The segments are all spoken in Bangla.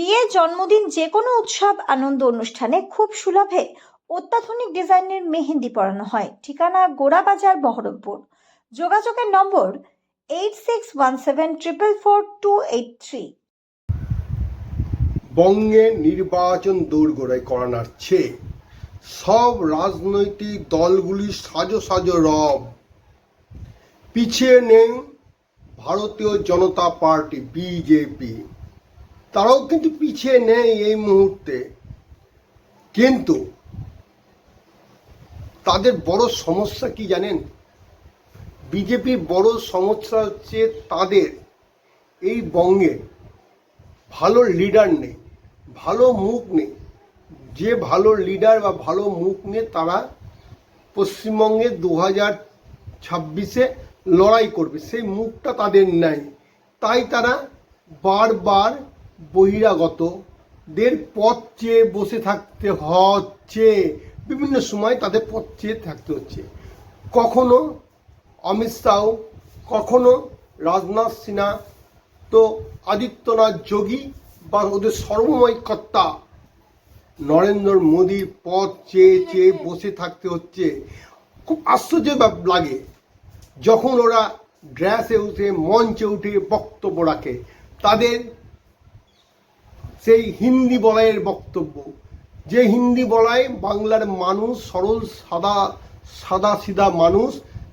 বিয়ে, জন্মদিন, যে কোনো উৎসব আনন্দ অনুষ্ঠানে খুব সুলভে অত্যাধুনিক ডিজাইনের মেহেন্দি পরানো হয়। ঠিকানা গোড়াবাজার, বহরমপুর। যোগাযোগের নম্বর 8617444283। বঙ্গে নির্বাচন দোরগোড়ায় করানোর চেয়ে সব রাজনৈতিক দলগুলি সাজো সাজো রব। পিছিয়ে নেই ভারতীয় জনতা পার্টি বিজেপি, তারাও কিন্তু পিছিয়ে নেই এই মুহূর্তে। কিন্তু তাদের বড় সমস্যা কি জানেন? বিজেপির বড় সমস্যা হচ্ছে তাদের এই বঙ্গে ভালো লিডার নেই, ভালো মুখ নেই। যে ভালো লিডার বা ভালো মুখ নিয়ে তারা পশ্চিমবঙ্গে 2026-এ লড়াই করবে, সেই মুখটা তাদের নাই। তাই তারা বারবার বহিরাগতদের পথ চেয়ে বসে থাকতে হচ্ছে। বিভিন্ন সময় তাদের পথ চেয়ে থাকতে হচ্ছে। কখনো অমিত শাহ, কখনো রাজনাথ সিনহা, তো আদিত্যনাথ যোগী বা ওদের সর্বময় কর্তা নরেন্দ্র মোদীর পথ চেয়ে চেয়ে বসে থাকতে হচ্ছে। খুব আশ্চর্য লাগে যখন ওরা ড্রেসে উঠে, মঞ্চে উঠে বক্তব্য রাখে। তাদের সেই হিন্দি বলাইয়ের বক্তব্য, যে হিন্দি বলাই বাংলার মানুষ, সরল সাদা সিধা মানুষ,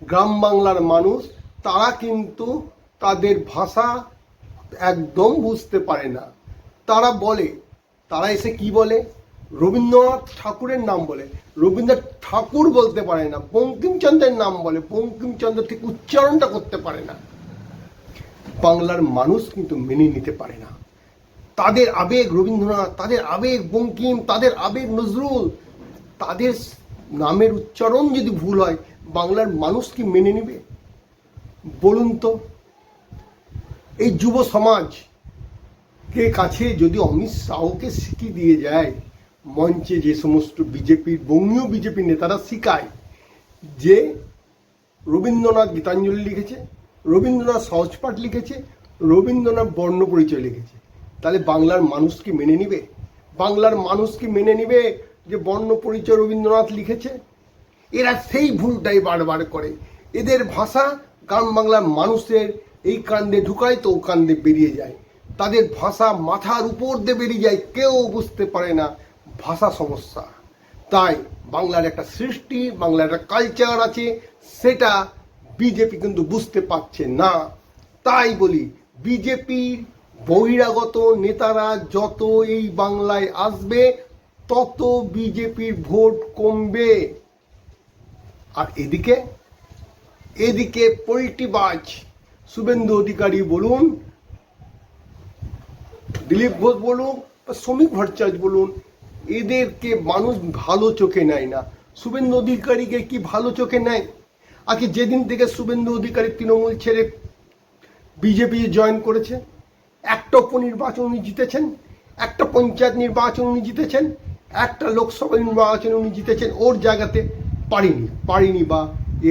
গ্রাম বাংলার মানুষ, তারা কিন্তু তাদের ভাষা একদম বুঝতে পারে না। তারা এসে কি বলে? রবীন্দ্রনাথ ঠাকুরের নাম বলে, রবীন্দ্রনাথ ঠাকুর বলতে পারে না। বঙ্কিমচন্দ্রের নাম বলে, বঙ্কিমচন্দ্র ঠিক উচ্চারণটা করতে পারে না। বাংলার মানুষ কিন্তু মেনে নিতে পারে না। তাদের আবেগ রবীন্দ্রনাথ, তাদের আবেগ বঙ্কিম, তাদের আবেগ নজরুল, তাদের নামের উচ্চারণ যদি ভুল হয়, বাংলার মানুষ কি মেনে নেবে বলুন তো? এই যুব সমাজকে কাছে যদি অমিত শাহকে শিখিয়ে দিয়ে যায়, মঞ্চে যে সমস্ত বিজেপির বঙ্গীয় বিজেপি নেতারা শিখায় যে রবীন্দ্রনাথ গীতাঞ্জলি লিখেছে, রবীন্দ্রনাথ সহজপাঠ লিখেছে, রবীন্দ্রনাথ বর্ণ পরিচয় লিখেছে, তাহলে বাংলার মানুষ কি মেনে নিবে? বাংলার মানুষ কি মেনে নিবে যে বর্ণ পরিচয় রবীন্দ্রনাথ লিখেছে? এরা সেই ভুলটাই বারবার করে। এদের ভাষা গ্রাম বাংলার মানুষের এই কান্দে ঢুকায় তো ও কান্দে বেরিয়ে যায়। তাদের ভাষা মাথার উপর দিয়ে বেরিয়ে যায়, কেউ বুঝতে পারে না ভাষা সমস্যা। তাই বাংলার একটা সৃষ্টি, বাংলার একটা কালচার আছে, সেটা বিজেপি কিন্তু বুঝতে পারছে না। তাই বলি, বিজেপির বহিরাগত নেতারা যত এই বাংলায় আসবে, তত বিজেপির ভোট কমবে। আর এদিকে পল্টিবাজ শুভেন্দু অধিকারী বলুন, দিলীপ ঘোষ বলুন, শ্রমিক ভট্টাচার্য বলুন, এদেরকে মানুষ ভালো চোখে নেয় না। শুভেন্দু অধিকারীকে কি ভালো চোখে নেয়? আজকে যেদিন থেকে শুভেন্দু অধিকারী তৃণমূল ছেড়ে বিজেপি জয়েন করেছে, একটা উপনির্বাচন উনি জিতেছেন, একটা পঞ্চায়েত নির্বাচন উনি জিতেছেন, একটা লোকসভা নির্বাচন উনি জিতেছেন। ওর জায়গাতে পারিনি বা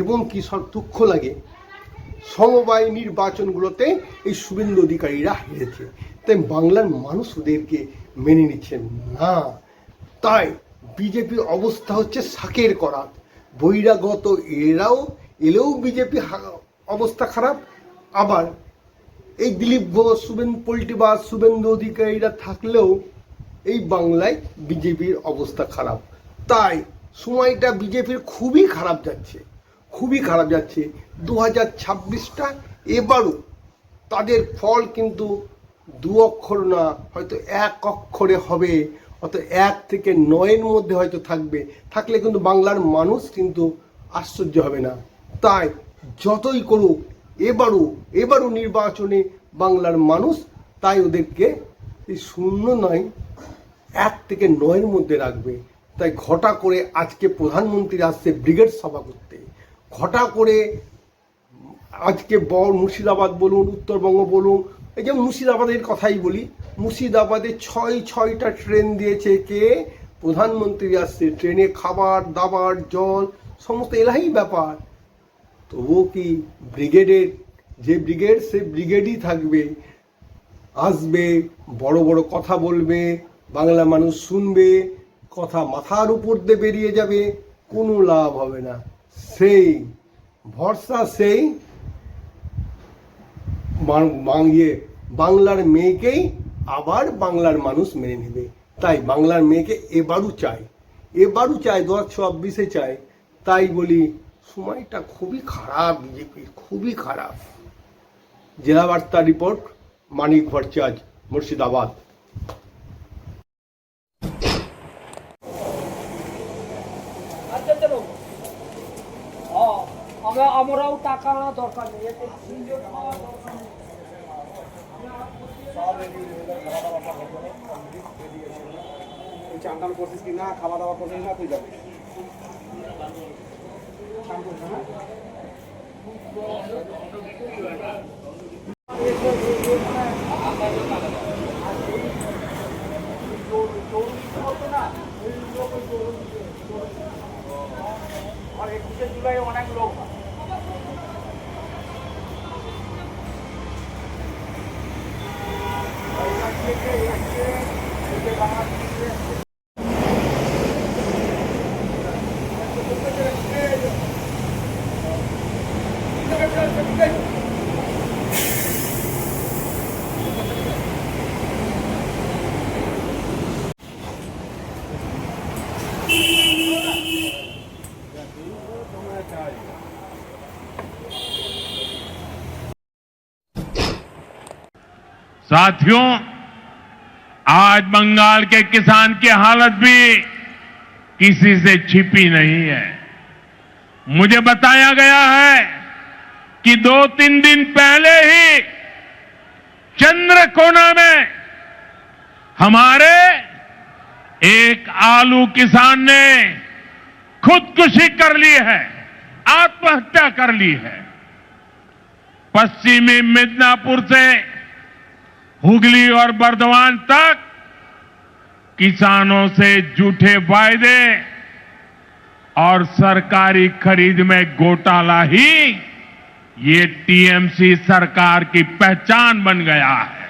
এবং কি সব দুঃখ লাগে, সমবায় নির্বাচনগুলোতে এই শুভেন্দু অধিকারীরা হেরেছে। তাই বাংলার মানুষ ওদেরকে মেনে নিচ্ছেন না। তাই বিজেপির অবস্থা হচ্ছে শাকের করাত। বহিরাগত এলেও বিজেপি অবস্থা খারাপ। আবার এই দিলীপ ঘোষ, পল্টিবাজ শুভেন্দু অধিকারীরা থাকলেও এই বাংলায় বিজেপির অবস্থা খারাপ। তাই সময়টা বিজেপির খুবই খারাপ যাচ্ছে। 2026টা এবারও তাদের ফল কিন্তু 2 অক্ষর না, হয়তো 1 অক্ষরে হবে, অর্থাৎ 1 থেকে 9-এর মধ্যে হয়তো থাকলে কিন্তু বাংলার মানুষ কিন্তু আশ্চর্য হবে না। তাই যতই করুক, এবারও নির্বাচনে বাংলার মানুষ তাই ওদেরকে এই 0 নয়, 1 থেকে 9-এর মধ্যে রাখবে। তাই ঘটা করে আজকে প্রধানমন্ত্রী আসছে ব্রিগেড সভা করতে। ঘটা করে আজকে মুর্শিদাবাদ বলুন, উত্তরবঙ্গ বলুন, এই যে মুর্শিদাবাদের কথাই বলি, মুর্শিদাবাদে 6টা ট্রেন দিয়েছে কে? প্রধানমন্ত্রী আসছে। ট্রেনে খাবার দাবার জল সমস্ত এলাহি ব্যাপার। তবুও কি ব্রিগেডের যে ব্রিগেড, সে ব্রিগেডই থাকবে। আসবে, বড় বড় কথা বলবে, বাংলা মানুষ শুনবে, কথা মাথার উপর দিয়ে বেরিয়ে যাবে, কোনো লাভ হবে না। সেই ভরসা সেই বাংলার মেয়েকেই আবার বাংলার মানুষ মেনে নেবে। তাই বাংলার মেয়েকে এবারও চাই, 2024 চাই। তাই বলি সময়টা খুবই খারাপ, বিজেপির খুবই খারাপ। জেলা বার্তা রিপোর্ট, মানিক ভট্টাচার্য, মুর্শিদাবাদ। আমরাও টাকা দরকার নেই, এতে সুন্দর খাওয়া দরকার নেই। চান টান করছিস কি না, খাওয়া দাওয়া করছিস না, তুই যাবি আর 21 জুলাই অনেক লোক साथियों, आज बंगाल के किसान की हालत भी किसी से छिपी नहीं है। मुझे बताया गया है कि 2-3 दिन पहले ही चंद्रकोना में हमारे एक आलू किसान ने खुदकुशी कर ली है, आत्महत्या कर ली है। पश्चिमी मिदनापुर से हुगली और बर्दवान तक किसानों से झूठे वायदे और सरकारी खरीद में घोटाला ही ये टीएमसी सरकार की पहचान बन गया है।